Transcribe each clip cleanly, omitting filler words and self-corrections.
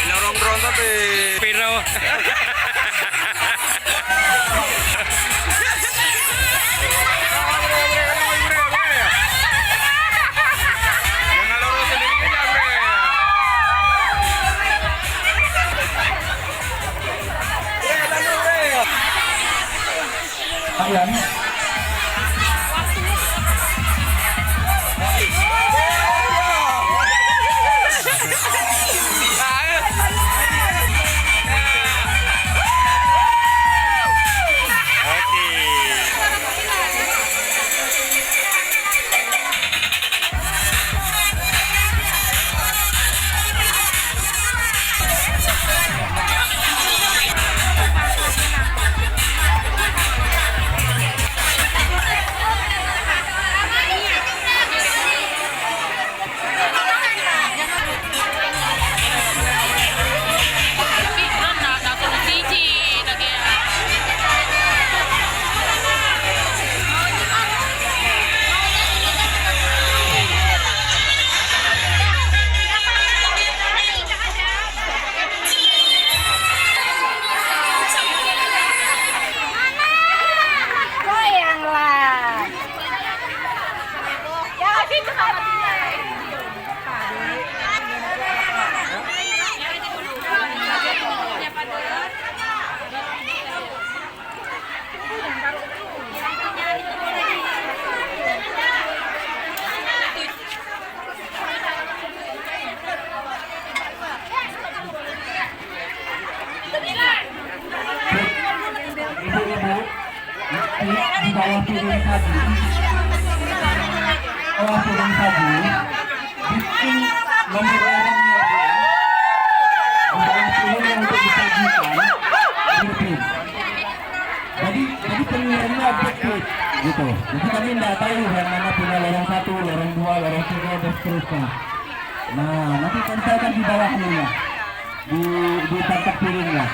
Lorong-lorong tapi piro. Ayam. Di bawah turun tadi, bikin nomor orangnya di bawah turun yang untuk disajikan bikin. Jadi penilaiannya objektif gitu. Jadi kami tidak tahu yang mana punya lorong 1, lorong 2, lorong 3 dan seterusnya. Nah, nanti tempelkan di bawahnya, di pangkat piringnya.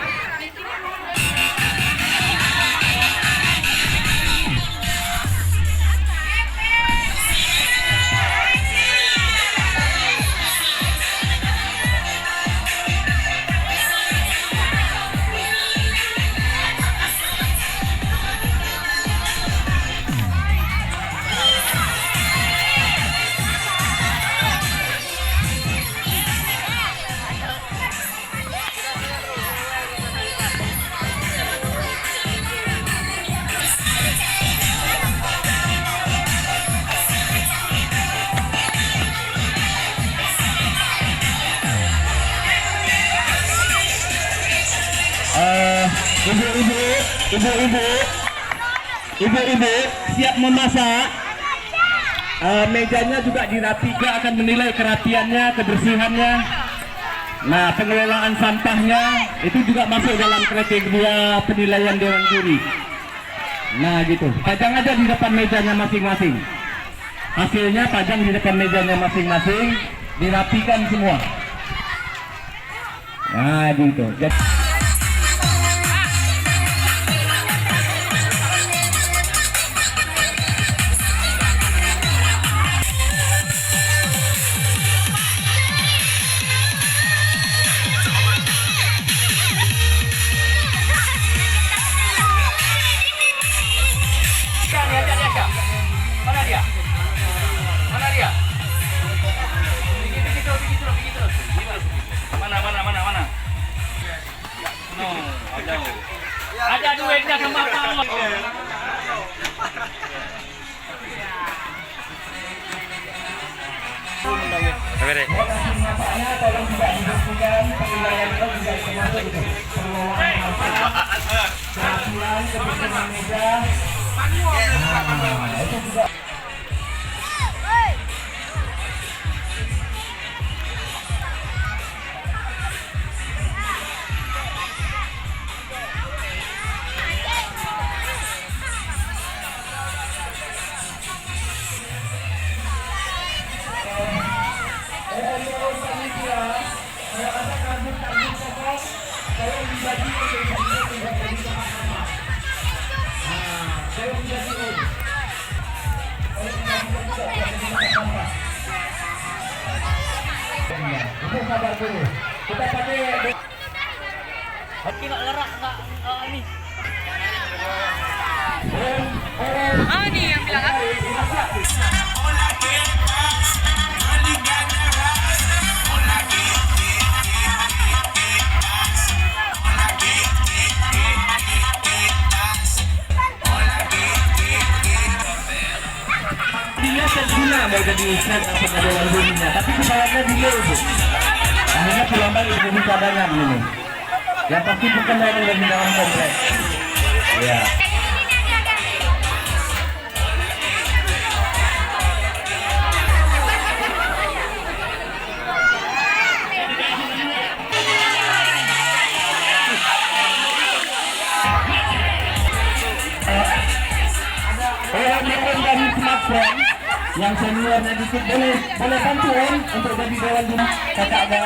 Ibu-ibu siap memasak. Mejanya juga dirapikan, akan menilai kerapiannya, kebersihannya. Nah, pengelolaan sampahnya itu juga masuk dalam kriteria penilaian dewan juri. Nah, gitu. Pajang aja di depan mejanya masing-masing. Hasilnya pajang di depan mejanya masing-masing, dirapikan semua. Nah, gitu. Ada duitnya sama kawan. Tolong tidak dibuktikan penilaian itu juga termasuk itu. Pengulangan kebersihan meja. Itu juga. ya. Itu sabar dulu. Kita pakai Tidak lerak enggak ini. Ah, nih yang bilang apa? dia terguna mau jadi set atau ada albumnya, tapi pesawatnya delay itu. Akhirnya pulang balik jadi cadangan ini. Yang pasti berkenaan dengan di dalam kompleks. Ya. Dari smartphone yang seniornya dikit boleh bantuan untuk jadi dewan rumah kakak ada.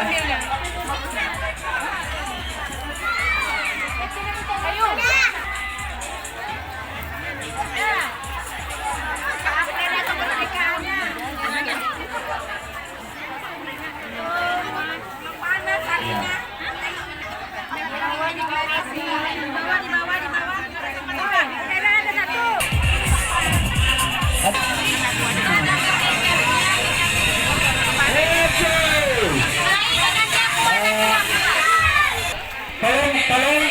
Tolong.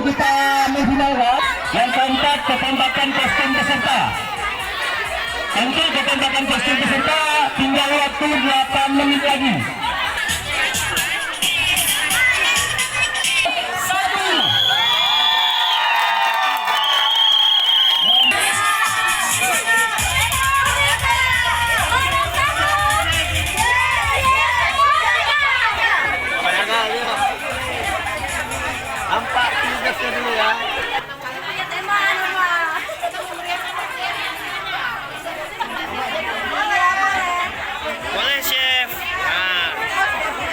Kita menghilangkan yang keempat kekompakan kostum peserta. Untuk kekompakan kostum peserta tinggal waktu 8 menit lagi. Nampak tugasnya dulu ya. Boleh, Chef. Ah.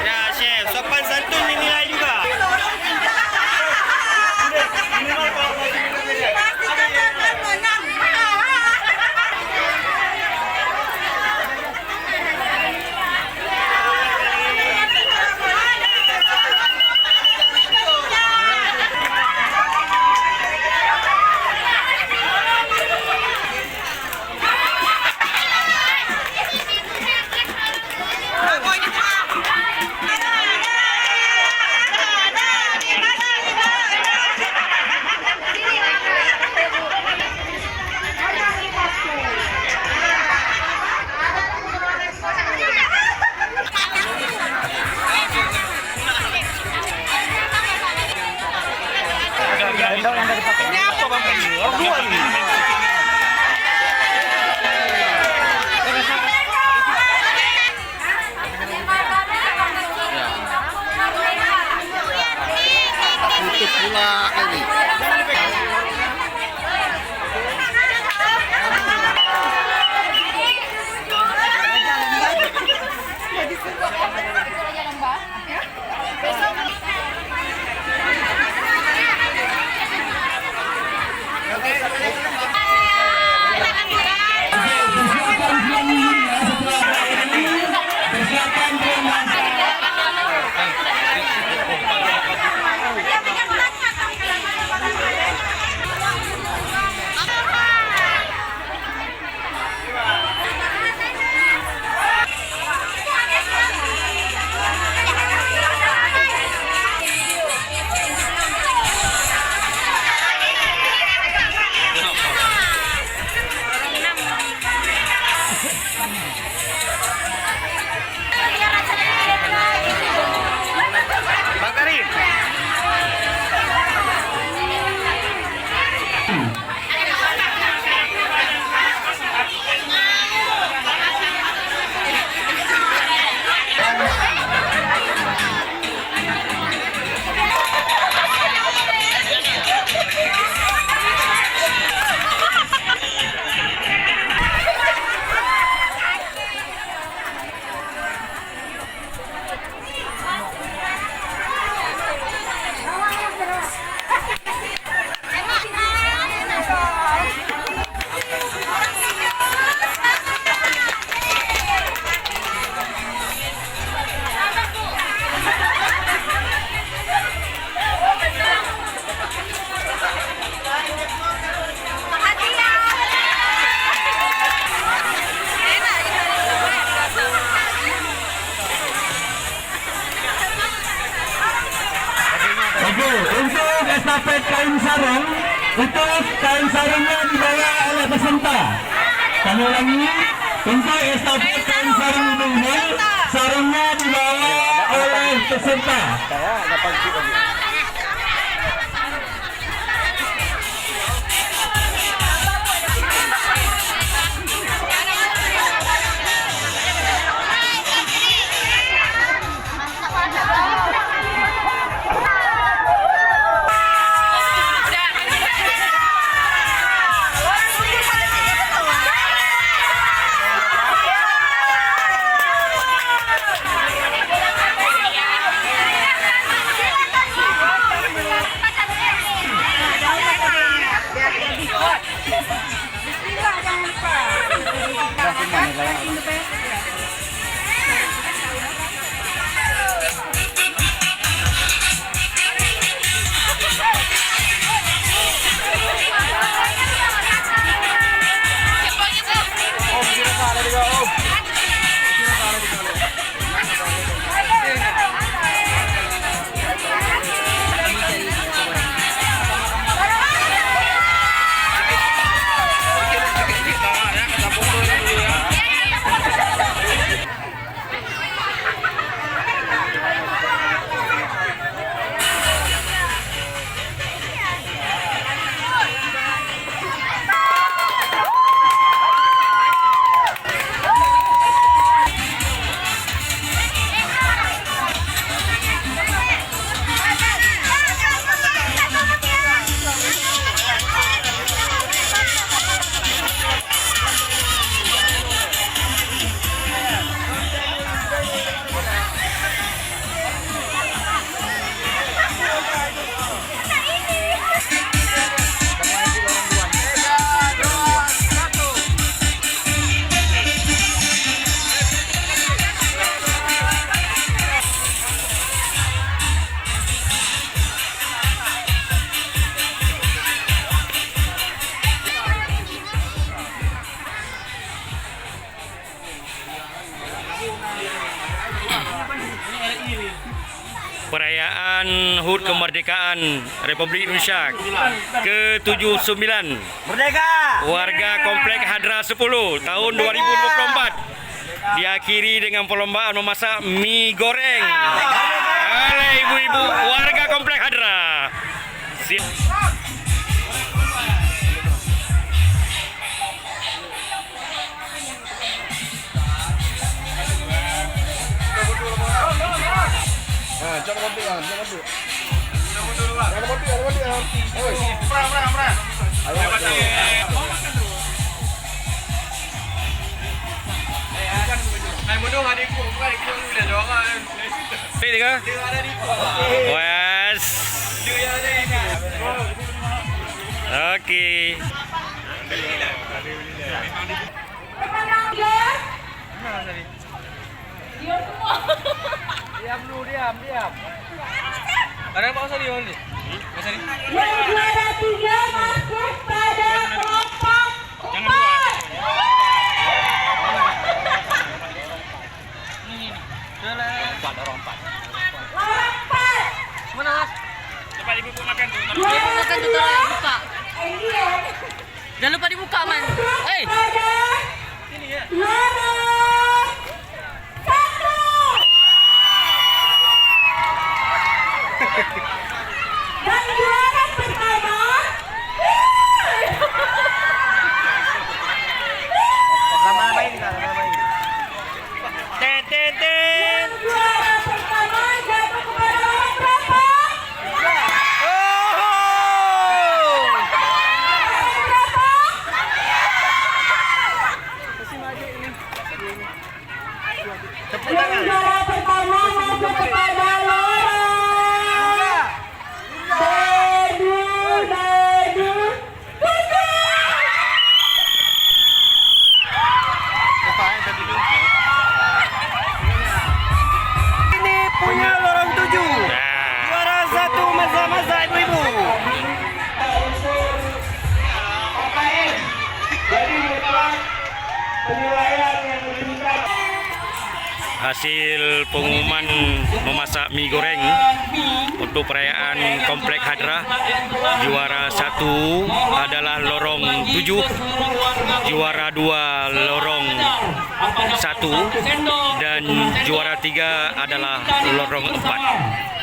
Ya, Chef. Sopan santun dinilai juga. Sendok yang dari pakai. Ini apa Bang? Dua ini. Tutup pula ini. estafet kain sarung, itu kain sarungnya dibawa oleh peserta. Kami ulangi, untuk estafet kain sarung ini, sarungnya dibawa oleh peserta. Perayaan HUT Kemerdekaan Republik Indonesia ke-79 Merdeka! warga Komplek Hadra 10 tahun 2024 diakhiri dengan perlombaan memasak mie goreng oleh ibu-ibu warga Komplek Hadra. Wes. Oke. Diam dulu, diam. Ada apa usah diam nih? Yang juara 3 masuk pada kelompok 4. Lorong 4. Mana? Cepat ibu makan tuh. Makan tuh tolong buka. Jangan lupa dibuka, Man. Sini ya. Lorong 1. Dan juara pertama. Lama-lama ini kan, lama-lama ini. Ten. Juara pertama jatuh kepada orang berapa? hasil pengumuman memasak mie goreng untuk perayaan Komplek Hadra. Juara 1 adalah lorong 7, juara 2 lorong 1, dan juara 3 adalah lorong 4.